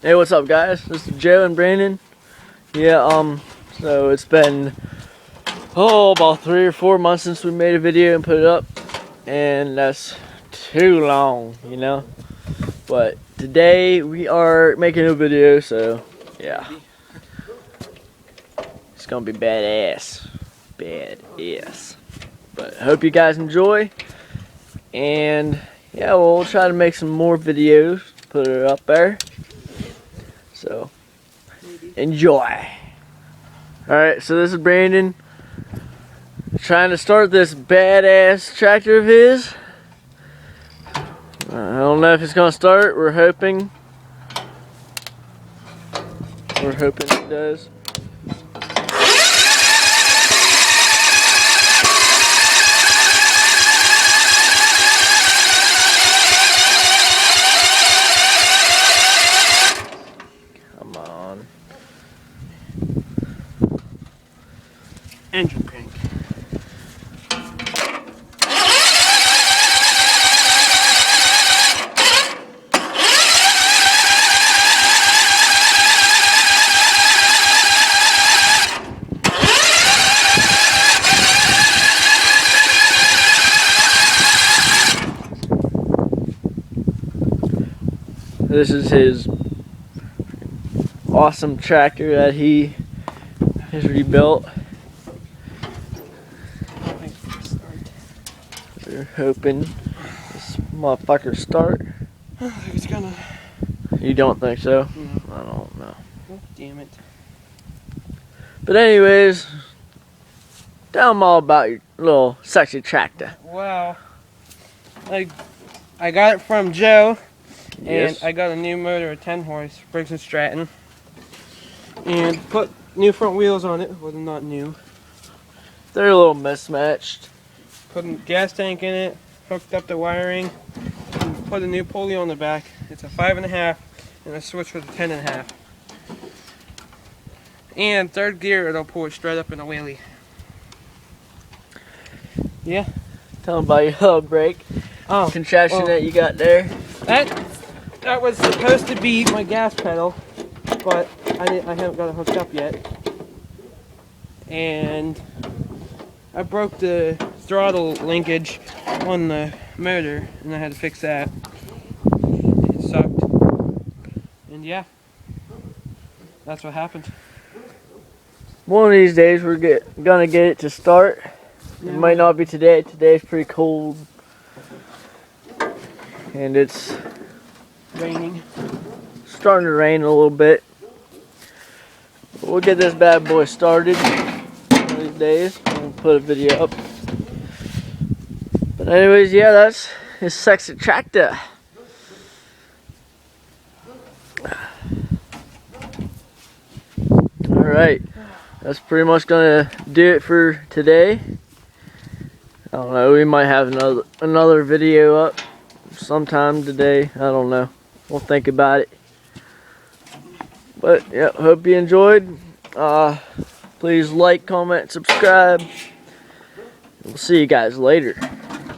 Hey, what's up, guys? This is Joe and Brandon. Yeah, so it's been about 3 or 4 months since we made a video and put it up, and that's too long, you know. But today we are making a video, so yeah, it's gonna be badass, But I hope you guys enjoy, and yeah, we'll try to make some more videos, put it up there. So enjoy. Alright, so this is Brandon trying to start this badass tractor of his. I don't know if it's gonna start. We're hoping it does. Come on. Engine crank. This is his awesome tractor that he has rebuilt. We're hoping this motherfucker start. I don't think it's gonna. You don't think so? No. I don't know. Oh, damn it. But anyways, tell them all about your little sexy tractor. Wow. I got it from Joe. Yes. And I got a new motor, a 10 horse, Briggs & Stratton. And put new front wheels on it. Well, they're not new. They're a little mismatched. Put a gas tank in it, hooked up the wiring, and put a new pulley on the back. It's a 5.5 and a switch for the 10.5. And third gear, it'll pull it straight up in a wheelie. Yeah. Tell them about your little brake contraption that you got there. That was supposed to be my gas pedal, but I haven't got it hooked up yet. And I broke the throttle linkage on the motor, and I had to fix that. It sucked. And yeah, that's what happened. One of these days we're gonna get it to start. Yeah. It might not be today. Today's pretty cold. And it's Raining. starting to rain a little bit. We'll get this bad boy started one of these days. We'll put a video up. But anyways, yeah, that's his sexy tractor. Alright, that's pretty much gonna do it for today. I don't know, we might have another video up sometime today. I don't know. We'll think about it. But yeah, hope you enjoyed. Please like, comment, subscribe. We'll see you guys later.